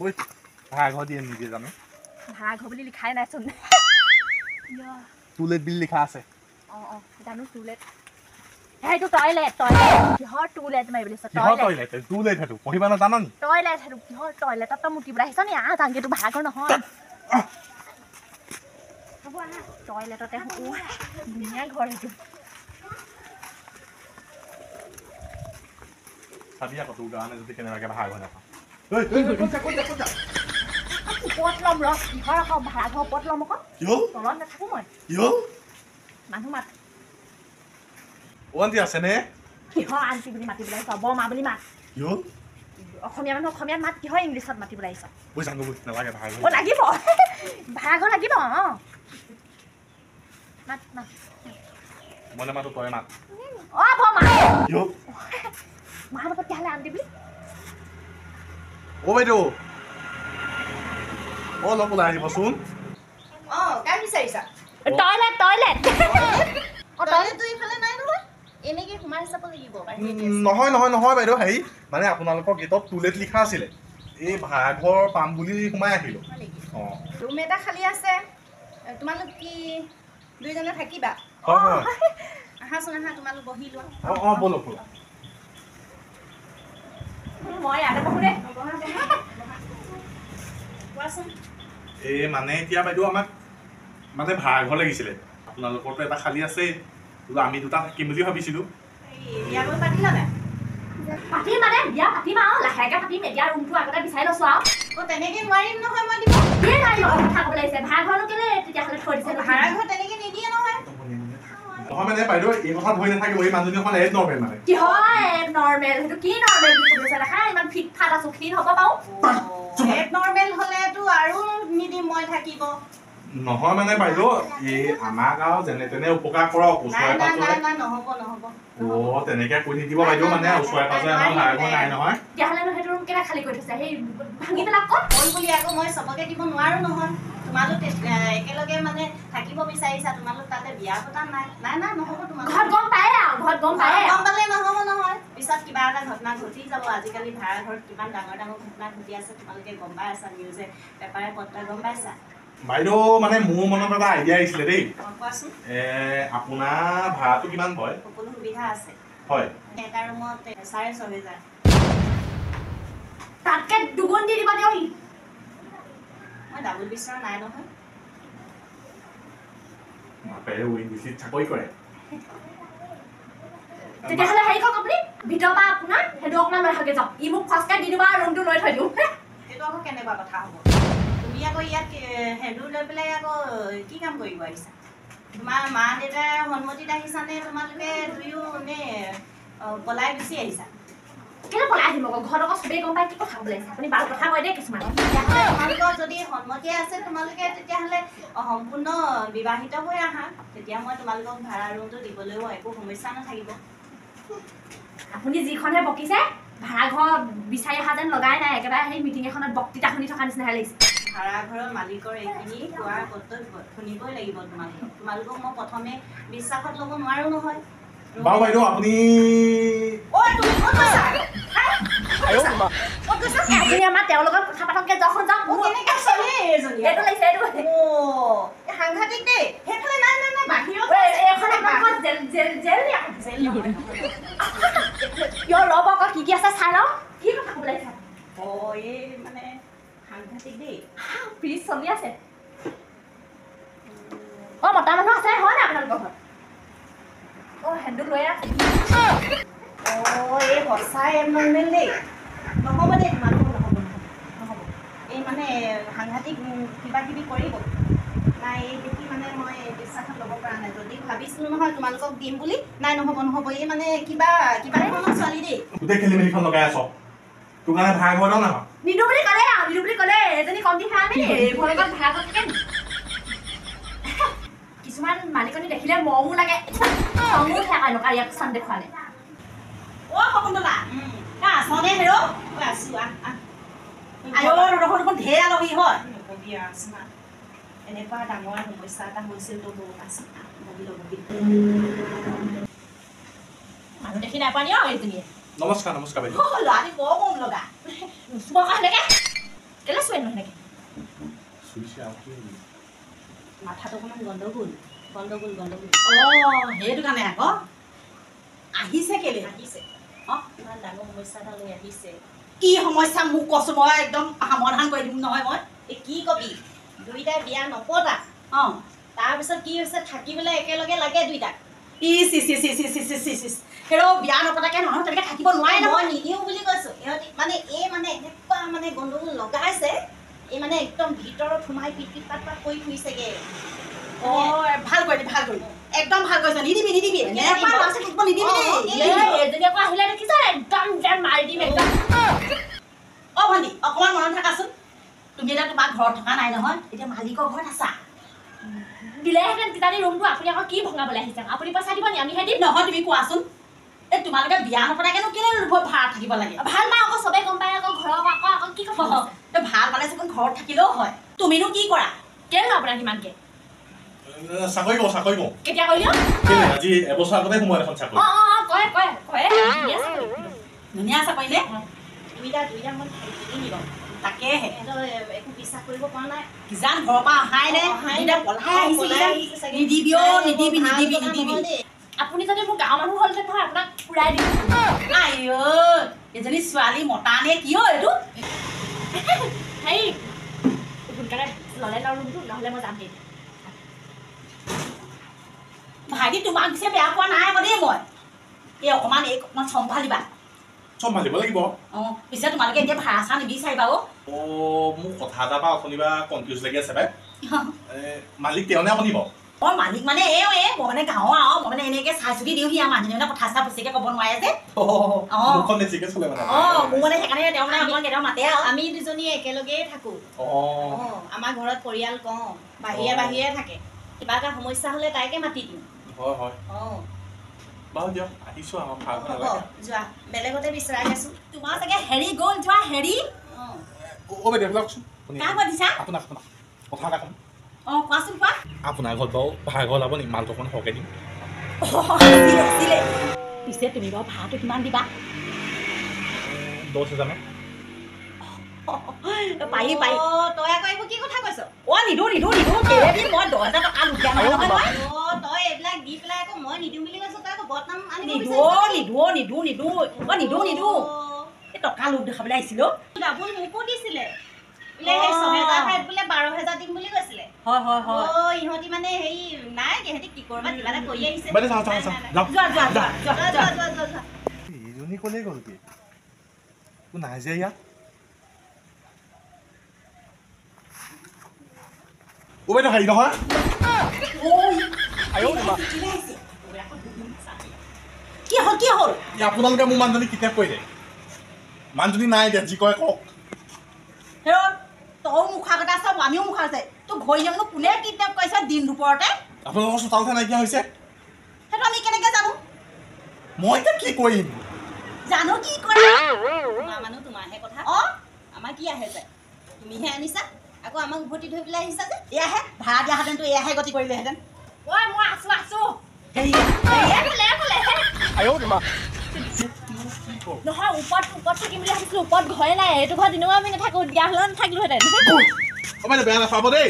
ওই ভাড়া ঘৰ দিয়ে নিদিয়ে জানো ভাড়া ঘৰ বুলি লিখাই নাইচোন টুলেট বিল লিখা আছে জানো টুলেট সেইটো টয়লেট টয়লেট কিহৰ টুলেট মাৰিবলৈ আছে টয়লেট টুলেট সেইটো পঢ়িবা না জানা নি টয়লেট সেইটো কিহৰ টয়লেটত তই মুতিবলৈ আহিছ নি জানগে তোৰ ভাড়া ঘৰ নহয় হ'ব আহা টয়লেটতে ধুনীয়া ঘৰ সেইটো চাবি আকৌ তোৰ কাৰণে যদি কেনেবাকৈ ভাড়া ঘৰ নাপাওঁ ওপৰত ল'ম ৰ কিহৰ আকৌ ভাড়া ঘৰ ওপৰত ল'ম আকৌ তলত নাথাকোঁ মই মানুহ মাত আন্টি আছেনে কিহৰ আন্টি বুলি মাতিবলৈ আহিছ বৰমা বুলি মাত অসমীয়া মানুহ অসমীয়াত মাত কিহৰ ইংলিছত মাতিবলৈ আহিছ নালাগে ভাড়া ঘৰ লাগিব ভাড়া ঘৰ লাগিব মাত মাত মই নামাতো তই মাত বৰমা মাৰ লগত তেতিয়াহ'লে আন্টি বুলি বাইদেউ অলপ ওলাই আহিবচোন কাম বিচাৰিছা টয়লেট টয়লেট টয়লেটটো ইফালে নাই নহয় এনেকৈ সোমাই চাব লাগিব নহয় বাইদেউ হেৰি মানে আপোনালোকৰ গেটত টুলেট লিখা আছিলে এই ভাড়াঘৰ পাম বুলি সোমাই আহিলোঁ ৰুম এটা খালী আছে তোমালোক কি দুইজনে থাকিবা আহাচোন আহা তোমালোক বহি লোৱা বলক মই ইয়াতে বহো দে কোৱাচোন এই মানে এতিয়া বাইদেউ আমাক মানে ভাড়াঘৰ লাগিছিলে আপোনালোকৰতো এটা খালী আছেই বোলো আমি দুটা থাকিম বুলি ভাবিছিলোঁ বিয়া গৈ পাতিলা নাই পাতিম মানে বিয়া পাতিম আৰু লাহেকৈ পাতিম এতিয়া ৰুমটো আগতে বিচাৰি লৈছোঁ আৰু তেনেকৈ নোৱাৰিম নহয় মই দিব কথা ক'ব লাগিছে ভাড়াঘৰনো কেলৈ তেতিয়াহ'লে থৈ দিছে ভাড়াঘৰ তেনেকৈ নিদিয়ে নহয় নহয় মানে বাইদেউ এই কথা ধৰি নাথাকিব এই মানুহজনী অকণ এজ নৰ্মেল মানে কি হয় নৰ্মেল সেইটো কি নৰ্মেল বুলি কৈছে দেখা ইমান ফিট ফাট আছো ক্ষীণ হ'ব পাৰো এব নৰ্মেল হ'লেতো আৰু নিদিম মই থাকিব নহয় মানে বাইদেউ এই আমাক আৰু যেনে তেনে উপকাৰ কৰক ওচৰে পাজৰে নহ'ব তেনেকৈ কৈ থাকিব বাইদেউ মানে ওচৰে পাজৰে আমাৰ ভাড়াঘৰ নাই নহয় তেতিয়াহ'লেনো সেইটো ৰুম কেলৈ খালী কৰি থৈছে সেই ভাঙি পেলাই ক'ত হ'ল বুলি আকৌ মই চবকে দিব নোৱাৰো নহয় তোমালোক একেলগে মানে থাকিব বিচাৰিছা তোমালোক তাতে বিয়া পতা নাই নহ'ব তোমালোক ঘৰত গম পায় আৰু ঘৰত গম পায় গম পালে নহ'ব নহয় পিছত কিবা এটা ঘটনা ঘটি যাব আজিকালি ভাড়াঘৰত কিমান ডাঙৰ ঘটনা ঘটি আছে তোমালোকে গম পাই আছা নিউজে পেপাৰে পত্ৰই গম পাইছা বাইদেউ মানে মোৰ মনত এটা আইডিয়া আহিছিলে দেই কোৱাচোন আপোনাৰ ভাড়াটো কিমান হয় সকলো সুবিধা আছে হয় এটা ৰুমত 6,500 তাতকৈ দুগুণ দি দিবা দিয়ক মই ডাবুল বিচৰা নাই নহয় বাপেৰে উইণ্ডিচিত চাকৰি কৰে তেতিয়াহ'লে হেৰি কৰক আপুনি ভিতৰৰ পৰা আপোনাৰ সেইটো অকণমান লৈ থাকে যাওক মোক খৰচকৈ দি দিবা ৰুমটো লৈ থৈ দিওঁ সেইটো আকৌ কেনেকুৱা কথা হ'ব তুমি আকৌ ইয়াত হেডু লৈ পেলাই আকৌ কি কাম কৰিব আহিছা তোমাৰ মা দেউতাৰ সন্মতিত আহিছানে তোমালোকে দুয়ো নে পলাই গুচি আহিছা কেলৈ পলাই আহিম আকৌ ঘৰত আকৌ চবেই গম পাই কি কথা ক'বলৈ আহিছে আপুনি বাৰু কথা কয় দেই কিছুমান তোমালোকৰ যদি সন্মতি আছে তোমালোকে তেতিয়াহ'লে সম্পূৰ্ণ বিবাহিত হৈ আহা তেতিয়া মই তোমালোকক ভাড়া ৰুমটো দিবলৈও একো সমস্যা নাথাকিব আপুনি যিখনহে বকিছে ভাড়াঘৰ বিচাৰি অহা যেন লগাই নাই একেবাৰে সেই মিটিং এখনত বক্তৃতা শুনি থকা নিচিনাহে লাগিছে ভাড়াঘৰৰ মালিকৰ এইখিনি কোৱাৰ কৰ্তব্য শুনিবই লাগিব তোমালোকক মই প্ৰথমে বিশ্বাসত ল'ব নোৱাৰো নহয় বাৰু বাইদেউ আপুনি আপুনি আমাৰ তেওঁৰ লগত কথা পাতকে যখন যাওক কেনেকৈ চলে এইজনী এইটো লাগিছে এইটো সাংঘাতিক দেই সেইফালে নাই বাহিৰত কিয় ৰ'ব আকৌ কি আছে চাই লওঁ কি কথা ক'বলৈ আহিছে এই মানে সাংঘাতিক দেই ফ্ৰিজ চলি আছে মতা মানুহ আছে হয় নাই আপোনালোকৰ ঘৰত হেণ্ডু লৈ আছে এই সঁচাই নৰ্মেল দেই নহ'ব দেই তোমালোক নহ'ব এই মানে সাংঘাতিক কিবা কিবি কৰিব নাই এই দেখি মানে মই বিশ্বাসত ল'ব পৰা নাই যদি ভাবিছিলোঁ নহয় তোমালোকক দিম বুলি নাই নহ'ব এই মানে কিবা ধৰণৰ ছোৱালী দেই গোটেই খেলি মেলিখন লগাই আছ তোৰ কাৰণে ভাড়াঘৰ দাও নহয় নিদো বুলি ক'লে এজনী কমটি খাই আমি এইবোৰ লগত ভাড়াঘৰ থাকে কিছুমান মালিকনী দেখিলে মৰমো লাগে খঙো উঠে এনেকুৱা ইয়াক চান দেখুৱালে সপোনতলা আছনে হেৰ আছোঁ দেখোন ঢেৰ আলহী হয় নকবি আছোঁ এনেকুৱা ডাঙৰ সমস্যা এটা হৈছিল তো বহুত আছে মানুহ দেখি নাপানি এইজনীয়ে নমস্কাৰ বাইদেউ ল'ৰাটি বৰ মৰম লগা নুচুবৰ কাৰণেকে কেলে চুৱে নহনেকে চুইছে আৰু কি মাথাটো অকণমান গণ্ডগোল সেইটো কাৰণে আকৌ আহিছে কেলে আহিছে ইমান ডাঙৰ সমস্যা এটা লৈ আহিছে কি সমস্যা মোক কৈছো মই একদম সমাধান কৰি দিম নহয় মই এই কি কবি দুইটাই বিয়া নপতা অঁ তাৰপিছত কি হৈছে থাকিবলৈ একেলগে লাগে দুইটাক ইচ ইচ ইচ ইচ ইচ ইচ ইচ ইচ ইচ হেৰ' বিয়া নপতাকৈ মানুহ তেনেকৈ থাকিব নোৱাৰে মই নহয় নিদিওঁ বুলি কৈছোঁ ইহঁতি মানে এই মানে এনেকুৱা মানে গণ্ডগোল লগাইছে এই মানে একদম ভিতৰত সোমাই পিট পিট পাট পাট কৰি ফুৰিছেগে ভাল কৰিলি একদম ভাল কৰিছ নিদিবি এনেকুৱা ল'ৰা ছোৱালী থাকিব নিদিবি এজনী আকৌ আহিলে দেখিছা একদম যেন মাৰি দিম একদম অঁ ভণ্টি অকণমান মনত থাকাচোন তুমি এতিয়া তোমাৰ ঘৰত থকা নাই নহয় এতিয়া মালিকৰ ঘৰত আছা দিলেহেঁতেন কিজানি ৰুমটো আপুনি আকৌ কি ভঙাবলৈ আহিছে আপুনি পইচা দিব নি আমিহে দিম নহয় তুমি কোৱাচোন এই তোমালোকে বিয়া নপতাকেনো কেলে ভাড়া থাকিব লাগে ভাল পাওঁ আকৌ চবেই গম পায় আকৌ ঘৰৰ আকৌ কি ক'ব ভাল পালে চোন ঘৰত থাকিলেও হয় তুমিনো কি কৰা কেলে আপোনাক কিমানকে চাকৰি কৰো কেতিয়া কৰিলো আজি এবছৰ আগতে সোমোৱা এখন চাকৰি কয় ধুনীয়া চাকৰি নে দুইটা মই থাকি নিব তাকেহে সিহঁতৰ একো বিশ্বাস কৰিব পৰা নাই কিজান ঘৰৰ পৰা অহাই নে পলাই আহিছে নিদিবি নিদিবি আপুনি যদি মোৰ গাঁৱৰ মানুহ হ'লহেঁতেন নহয় আপোনাক ফুৰাই দিম আইঅ এজনী ছোৱালী মতা নে কি অ' এইটো হেৰি সোনকালে ল'লে লওঁ ৰুমটো নহ'লে মই যাম দেই ভাইটি তোমাক পিছে বেয়া পোৱা নাই আকৌ দেই মই এই অকণমান চম্ভালিবা চম্ভালিব লাগিব অঁ পিছে তোমালোকে এতিয়া ভাড়া চাড়া নিবিচাৰিবা অ' মোক কথা এটা পৰা অথনিবা কনফিউজ লাগি আছে পাই মালিক তেওঁনে আপুনি বাৰু অঁ মালিক মানে মই মানে গাঁৱৰ আৰু মই মানে এনেকৈ চাই চিতি দিওঁহি আৰু মানুহজনে মানে কথা চথা বেছিকৈ ক'ব নোৱাৰে যে মুখখন বেছিকৈ চলে মানে অঁ মোৰ মানে সেইকাৰণে তেওঁ মানে অকণমান কেতিয়াবা মাতে আৰু আমি দুজনী একেলগেই থাকোঁ আমাৰ ঘৰত পৰিয়াল কওঁ বাহিৰে থাকে কিবা এটা সমস্যা হ'লে তাইকে মাতি দিওঁ হয় বাৰু দিয়ক আহিছোঁ আমাৰ ভাড়া হ'ব যোৱা বেলেগতে বিচৰাই আছোঁ তোমাৰ চাগে হেৰি গ'ল যোৱা হেৰি বাইদেউ লওকচোন কাক মাতিছা আপোনাক কথা এটা ক'ম অঁ কোৱাচোন কোৱা আপোনাৰ ঘৰত বাৰু ভাড়া ঘৰ ওলাব নি মালটো অকণ সৰহকৈ দিম পিছে তুমি বাৰু ভাড়াটো কিমান দিবা 10,000 মান পাৰি তই আকৌ এইবোৰ কি কথা কৈছ অঁ নিদিওঁ কেলেদি মই 10,000 টকা লুটিয়া নহয় নহয় তই এইবিলাক দি পেলাই আকৌ মই নিদিওঁ বুলি কৈছ তই আকৌ বদনাম নিদিওঁ এই টকা লোভ দেখাবলৈ আহিছিলোঁ ডাবুল মোকো দিছিলে বোলে সেই 6,000 ঠাইত বোলে 12,000 দিম বুলি কৈছিলে হয় ইহঁতি মানে হেৰি নাই সিহঁতি কি কৰবাত কিবা এটা কৰি আহিছে বাইদেউ যাওঁ যোৱা এইজনী ক'লেই গ'ল কি নাই যে ইয়াত বাইদেউ হেৰি নহয় কি হ'ল আপোনালোকে মোৰ মানুহজনী কিডনেপ কৰিলে মানুহজনী নাই এতিয়া যি কয় কওক তই মুখা কটা চব আমিও মুখা আছে তোৰ ঘড়ী জানো কোনে কিডনেপ কৰিছে দিন দুপৰতে আপোনালোকৰ চোতালখন নাইকিয়া হৈছে সেইটো আমি কেনেকৈ জানো মই এতিয়া কি কৰিম জানো কি কৰে তোমাৰ মানুহ তোমাৰহে কথা অঁ আমাৰ কি আহে যায় তুমিহে আনিছা আকৌ আমাক উভতি ধৰি পেলাই আহিছা যে এয়াহে ভাড়া দিয়াহেঁতেনতো এয়াহে গতি কৰিলেহেঁতেন মই আছো হেৰি নহয় ওপৰত থাকিম বুলি ভাবিছিলোঁ ওপৰত ঘৰে নাই এইটো ঘৰত দিনেও আমি নাথাকোঁ দিয়া হ'লেও নাথাকিলোহেঁতেন বাইদেউ বেয়া নাপাব দেই